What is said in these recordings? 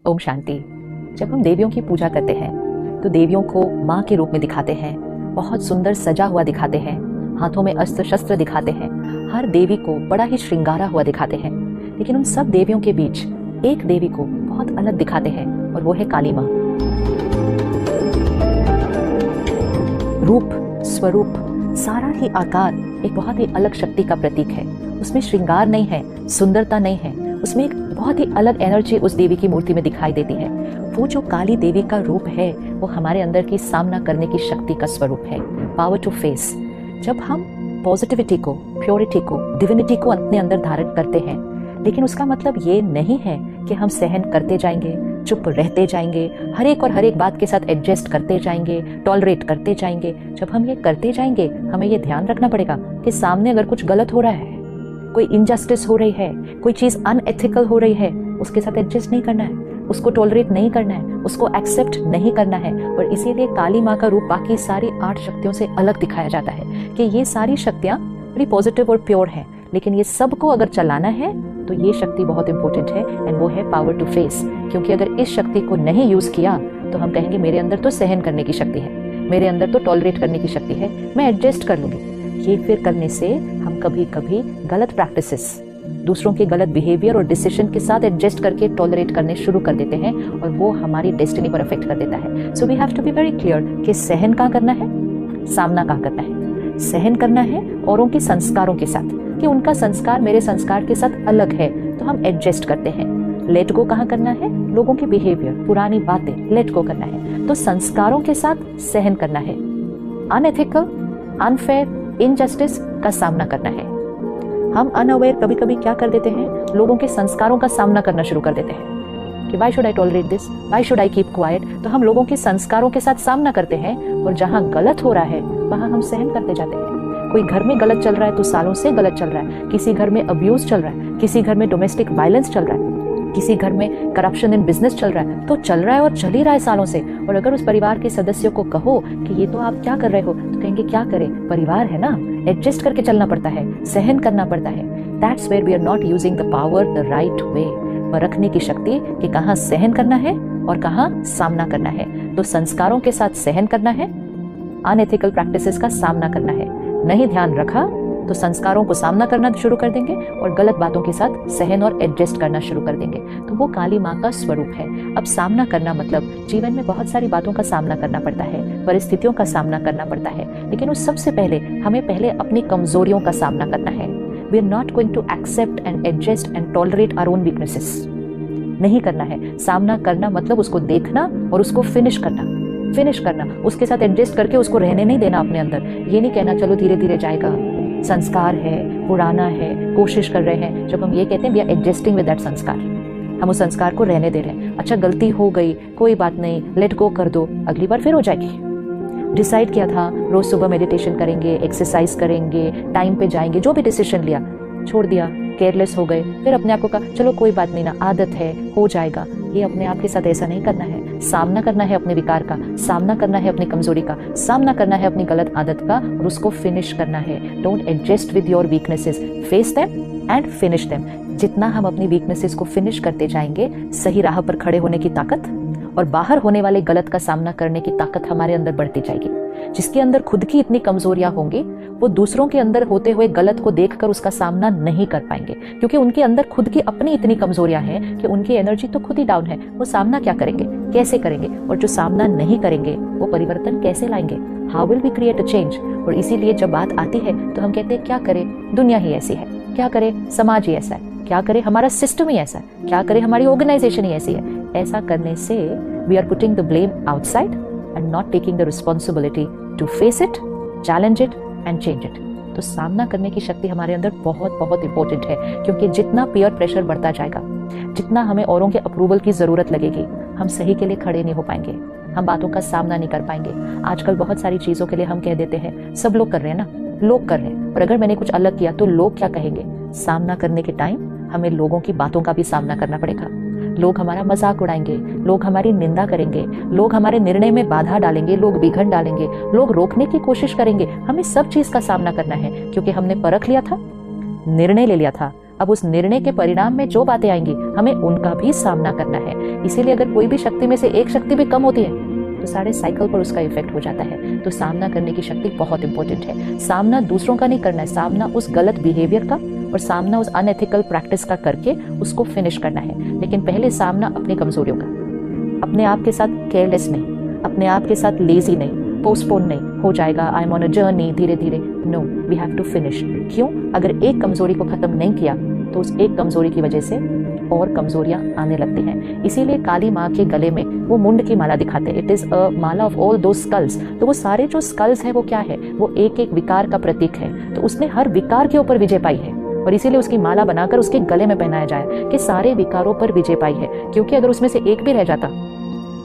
ओम शांति। जब हम देवियों की पूजा करते हैं तो देवियों को माँ के रूप में दिखाते हैं, बहुत सुंदर सजा हुआ दिखाते हैं, हाथों में अस्त्र शस्त्र दिखाते हैं, हर देवी को बड़ा ही श्रृंगारा हुआ दिखाते हैं। लेकिन उन सब देवियों के बीच एक देवी को बहुत अलग दिखाते हैं और वो है काली माँ। रूप, स्वरूप, सारा ही आकार एक बहुत ही अलग शक्ति का प्रतीक है। उसमें श्रृंगार नहीं है, सुंदरता नहीं है, उसमें एक बहुत ही अलग एनर्जी उस देवी की मूर्ति में दिखाई देती है। वो जो काली देवी का रूप है वो हमारे अंदर की सामना करने की शक्ति का स्वरूप है, पावर टू फेस। जब हम पॉजिटिविटी को, प्योरिटी को, डिविनिटी को अपने अंदर धारण करते हैं, लेकिन उसका मतलब ये नहीं है कि हम सहन करते जाएंगे, चुप रहते जाएंगे, हर एक बात के साथ एडजस्ट करते जाएंगे, टॉलरेट करते जाएंगे। जब हम ये करते जाएंगे हमें ये ध्यान रखना पड़ेगा कि सामने अगर कुछ गलत हो रहा है, कोई इनजस्टिस हो रही है, कोई चीज़ अनएथिकल हो रही है, उसके साथ एडजस्ट नहीं करना है, उसको टॉलरेट नहीं करना है, उसको एक्सेप्ट नहीं करना है। और इसीलिए काली माँ का रूप बाकी सारी 8 शक्तियों से अलग दिखाया जाता है कि ये सारी शक्तियाँ बड़ी पॉजिटिव और प्योर हैं, लेकिन ये सबको अगर चलाना है तो ये शक्ति बहुत इंपॉर्टेंट है एंड वो है पावर टू फेस। क्योंकि अगर इस शक्ति को नहीं यूज़ किया तो हम कहेंगे मेरे अंदर तो सहन करने की शक्ति है, मेरे अंदर तो टॉलरेट करने की शक्ति है, मैं एडजस्ट कर लूँगी। ये फिर करने से हम कभी कभी गलत प्रैक्टिसेस, दूसरों के गलत बिहेवियर और डिसीजन के साथ एडजस्ट करके टॉलरेट करने शुरू कर देते हैं और वो हमारी डेस्टिनी पर अफेक्ट कर देता है। So we have to be very clear कि सहन कहाँ करना है, सामना कहाँ करना है। सहन करना है औरों के संस्कारों के साथ, कि उनका संस्कार मेरे संस्कार के साथ अलग है तो हम एडजस्ट करते हैं। लेट गो कहाँ करना है, लोगों के बिहेवियर, पुरानी बातें लेट गो करना है। तो संस्कारों के साथ सहन करना है, अनएथिकल, अनफेयर, इनजस्टिस का सामना करना है। हम अनअवेयर कभी कभी क्या कर देते हैं, लोगों के संस्कारों का सामना करना शुरू कर देते हैं कि why should I tolerate this, why should I keep quiet. तो हम लोगों के संस्कारों के साथ सामना करते हैं और जहां गलत हो रहा है वहां हम सहन करते जाते हैं। कोई घर में गलत चल रहा है तो सालों से गलत चल रहा है, किसी घर में अब्यूज चल रहा है, किसी घर में डोमेस्टिक वायलेंस चल रहा है, किसी घर में करप्शन इन बिजनेस चल रहा है, तो चल रहा है और चल ही रहा है सालों से। और अगर उस परिवार के सदस्यों को कहो कि ये तो आप क्या कर रहे हो, तो कहेंगे क्या करें, परिवार है ना, एडजस्ट करके चलना पड़ता है, सहन करना पड़ता है। That's where we are not using the power the right way, परखने की शक्ति कि कहाँ सहन करना है और कहाँ सामना करना है। तो संस्कारों के साथ सहन करना है, अनएथिकल प्रैक्टिसेस का सामना करना है। नहीं ध्यान रखा तो संस्कारों को सामना करना शुरू कर देंगे और गलत बातों के साथ सहन और एडजस्ट करना शुरू कर देंगे। तो वो काली माँ का स्वरूप है। अब सामना करना मतलब जीवन में बहुत सारी बातों का सामना करना पड़ता है, परिस्थितियों का सामना करना पड़ता है, लेकिन उस सबसे पहले हमें पहले अपनी कमजोरियों का सामना करना है। We are not going to accept and adjust and tolerate our own weaknesses. नहीं करना है। सामना करना मतलब उसको देखना और उसको फिनिश करना, उसके साथ एडजस्ट करके उसको रहने नहीं देना अपने अंदर। ये नहीं कहना चलो धीरे धीरे जाएगा, संस्कार है, पुराना है, कोशिश कर रहे हैं। जब हम ये कहते हैं we are adjusting with that sanskar, हम उस संस्कार को रहने दे रहे हैं। अच्छा गलती हो गई, कोई बात नहीं, लेट गो कर दो, अगली बार फिर हो जाएगी। डिसाइड किया था रोज सुबह मेडिटेशन करेंगे, एक्सरसाइज करेंगे, टाइम पे जाएंगे, जो भी डिसीजन लिया छोड़ दिया, केयरलेस हो गए, फिर अपने आप को कहा चलो कोई बात नहीं ना, आदत है, हो जाएगा। ये अपने आप के साथ ऐसा नहीं करना है। सामना करना है अपने विकार का, सामना करना है अपनी कमजोरी का, सामना करना है अपनी गलत आदत का और उसको फिनिश करना है। Don't adjust with your weaknesses, face them and finish them. जितना हम अपनी वीकनेसेस को फिनिश करते जाएंगे, सही राह पर खड़े होने की ताकत और बाहर होने वाले गलत का सामना करने की ताकत हमारे अंदर बढ़ती जाएगी। जिसके अंदर खुद की इतनी कमजोरियां होंगी वो दूसरों के अंदर होते हुए गलत को देखकर उसका सामना नहीं कर पाएंगे, क्योंकि उनके अंदर खुद की अपनी इतनी कमजोरियां हैं कि उनकी एनर्जी तो खुद ही डाउन है। वो सामना क्या करेंगे, कैसे करेंगे? और जो सामना नहीं करेंगे वो परिवर्तन कैसे लाएंगे? How will we create a change? और इसीलिए जब बात आती है तो हम कहते हैं क्या करें, दुनिया ही ऐसी है, क्या करें, समाज ही ऐसा है, क्या करें, हमारा सिस्टम ही ऐसा है, क्या करें, हमारी ऑर्गेनाइजेशन ही ऐसी है। ऐसा करने से we are putting the blame outside and not taking the responsibility to face it, challenge it and change it. तो सामना करने की शक्ति हमारे अंदर बहुत बहुत इंपॉर्टेंट है, क्योंकि जितना पीयर प्रेशर बढ़ता जाएगा, जितना हमें औरों के अप्रूवल की जरूरत लगेगी, हम सही के लिए खड़े नहीं हो पाएंगे, हम बातों का सामना नहीं कर पाएंगे। आजकल बहुत सारी चीजों के लिए हम कह देते हैं सब लोग कर रहे हैं ना, लोग कर रहे हैं, और अगर मैंने कुछ अलग किया तो लोग क्या कहेंगे। सामना करने के टाइम हमें लोगों की बातों का भी सामना करना पड़ेगा। लोग हमारा मजाक उड़ाएंगे, लोग हमारी निंदा करेंगे, लोग हमारे निर्णय में बाधा डालेंगे, लोग विघन डालेंगे, लोग रोकने की कोशिश करेंगे। हमें सब चीज का सामना करना है, क्योंकि हमने परख लिया था, निर्णय ले लिया था, अब उस निर्णय के परिणाम में जो बातें आएंगी हमें उनका भी सामना करना है। इसीलिए अगर कोई भी शक्ति में से एक शक्ति भी कम होती है तो सारे साइकिल पर उसका इफेक्ट हो जाता है। तो सामना करने की शक्ति बहुत इंपॉर्टेंट है। सामना दूसरों का नहीं करना है, सामना उस गलत बिहेवियर का और सामना उस अनएथिकल प्रैक्टिस का करके उसको फिनिश करना है। लेकिन पहले सामना अपनी कमजोरियों का, अपने आप के साथ केयरलेस नहीं, अपने आप के साथ लेजी नहीं, पोस्टपोन नहीं, हो जाएगा, I am on a journey, धीरे धीरे, no, we have to finish. क्यों? अगर एक कमजोरी को खत्म नहीं किया तो उस एक कमजोरी की वजह से और कमजोरियां आने लगती हैं। इसीलिए काली माँ के गले में वो मुंड की माला दिखाते हैं, it is a Mala of all दो स्कल्स। तो वो सारे जो स्कल्स है वो क्या है? वो एक एक विकार का प्रतीक है। तो उसने हर विकार के ऊपर विजय पाई है और इसीलिए उसकी माला बनाकर उसके गले में पहनाया जाए कि सारे विकारों पर विजय पाई है। क्योंकि अगर उसमें से एक भी रह जाता,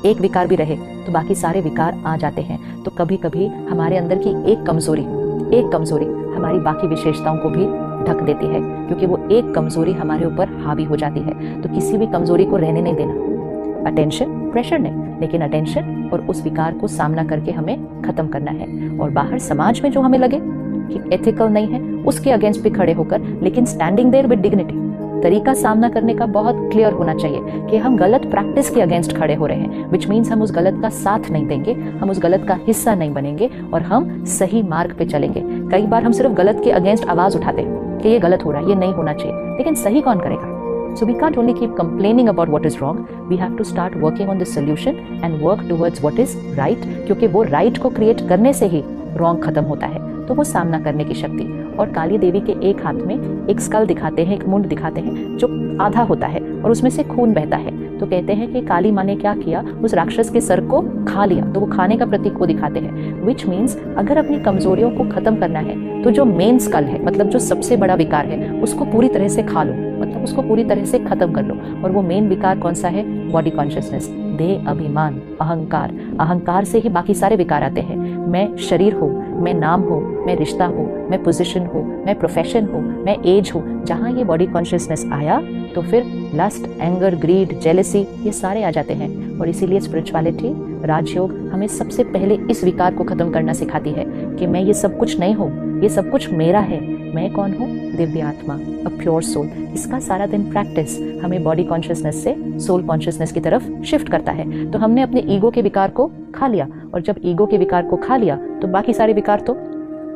एक विकार भी रहे, तो बाकी सारे विकार आ जाते हैं। तो कभी कभी हमारे अंदर की एक कमजोरी हमारी बाकी विशेषताओं को भी ढक देती है, क्योंकि वो एक कमजोरी हमारे ऊपर हावी हो जाती है। तो किसी भी कमजोरी को रहने नहीं देना, अटेंशन, प्रेशर नहीं, लेकिन अटेंशन और उस विकार को सामना करके हमें खत्म करना है। और बाहर समाज में जो हमें लगे कि एथिकल नहीं है, उसके अगेंस्ट भी खड़े होकर, लेकिन स्टैंडिंग देयर विद डिग्निटी। तरीका सामना करने का बहुत क्लियर होना चाहिए कि हम गलत प्रैक्टिस के अगेंस्ट खड़े हो रहे हैं, विच मीन्स हम उस गलत का साथ नहीं देंगे, हम उस गलत का हिस्सा नहीं बनेंगे और हम सही मार्ग पे चलेंगे। कई बार हम सिर्फ गलत के अगेंस्ट आवाज उठाते हैं कि ये गलत हो रहा है, ये नहीं होना चाहिए, लेकिन सही कौन करेगा? So we can't only keep complaining about what is wrong, we have to start working on the solution and work towards what is right, क्योंकि वो right को create करने से ही wrong खत्म होता है। तो वो सामना करने की शक्ति। और काली देवी के एक हाथ में एक स्कल दिखाते हैं, एक मुंड दिखाते हैं जो आधा होता है और उसमें से खून बहता है। तो कहते हैं कि काली माँ ने क्या किया, उस राक्षस के सर को खा लिया। तो वो खाने का प्रतीक को दिखाते हैं, विच मीन्स अगर अपनी कमजोरियों को खत्म करना है तो जो मेन स्कल है, मतलब जो सबसे बड़ा विकार है, उसको पूरी तरह से खा लो, मतलब उसको पूरी तरह से खत्म कर लो। और वो मेन विकार कौन सा है? बॉडी कॉन्शियसनेस, देह अभिमान, अहंकार। अहंकार से ही बाकी सारे विकार आते हैं। मैं शरीर हूँ, मैं नाम हूँ, मैं रिश्ता हूँ, मैं पोजीशन हूँ, मैं प्रोफेशन हूँ, मैं एज हूँ। जहाँ ये बॉडी कॉन्शियसनेस आया तो फिर लस्ट, एंगर, ग्रीड, जेलसी, ये सारे आ जाते हैं। और इसीलिए स्पिरिचुअलिटी, राजयोग हमें सबसे पहले इस विकार को खत्म करना सिखाती है कि मैं ये सब कुछ नहीं हूँ, ये सब कुछ मेरा है। मैं कौन हूँ? दिव्य आत्मा, अ प्योर सोल। इसका सारा दिन प्रैक्टिस हमें बॉडी कॉन्शियसनेस से सोल कॉन्शियसनेस की तरफ शिफ्ट करता है। तो हमने अपने ईगो के विकार को खा लिया, और जब ईगो के विकार को खा लिया तो बाकी सारे विकार तो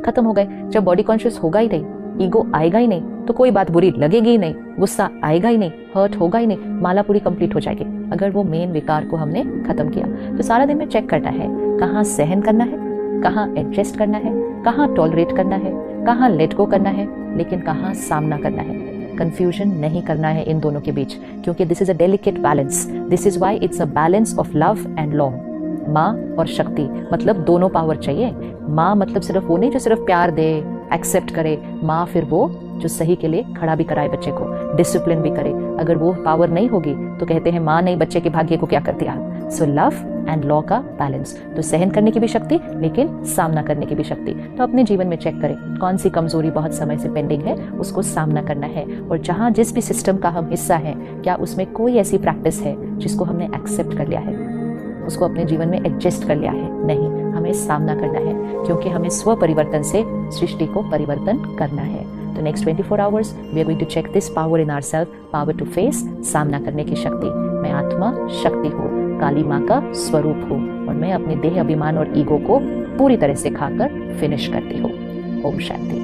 खत्म हो गए। जब बॉडी कॉन्शियस होगा ही नहीं, ईगो आएगा ही नहीं, तो कोई बात बुरी लगेगी ही नहीं, गुस्सा आएगा ही नहीं, हर्ट होगा ही नहीं, माला पूरी कंप्लीट हो जाएगी अगर वो मेन विकार को हमने खत्म किया। तो सारा दिन में चेक करना है कहाँ सहन करना है, कहाँ एडजस्ट करना है, कहाँ टॉलरेट करना है, कहाँ लेट गो करना है, लेकिन कहाँ सामना करना है। कंफ्यूजन नहीं करना है इन दोनों के बीच, क्योंकि this is a delicate balance. This is why it's a balance of love and law. माँ और शक्ति मतलब दोनों पावर चाहिए। माँ मतलब सिर्फ वो नहीं जो सिर्फ प्यार दे, एक्सेप्ट करे। माँ फिर वो जो सही के लिए खड़ा भी कराए बच्चे को, डिसिप्लिन भी करे। अगर वो पावर नहीं होगी तो कहते हैं माँ ने बच्चे के भाग्य को क्या कर दिया। सो लव एंड लॉ का बैलेंस, तो सहन करने की भी शक्ति लेकिन सामना करने की भी शक्ति। तो अपने जीवन में चेक करें कौन सी कमजोरी बहुत समय से पेंडिंग है, उसको सामना करना है। और जहाँ जिस भी सिस्टम का हम हिस्सा हैं, क्या उसमें कोई ऐसी प्रैक्टिस है जिसको हमने एक्सेप्ट कर लिया है, उसको अपने जीवन में एडजस्ट कर लिया है? नहीं, हमें सामना करना है, क्योंकि हमें स्व परिवर्तन से सृष्टि को परिवर्तन करना है। तो next 24 hours we are going to check this power in ourselves, power to face, सामना करने की शक्ति। मैं आत्मा शक्ति हूँ, काली माँ का स्वरूप हूँ, और मैं अपने देह अभिमान और ईगो को पूरी तरह से खाकर फिनिश करती हूँ। ओम शांति।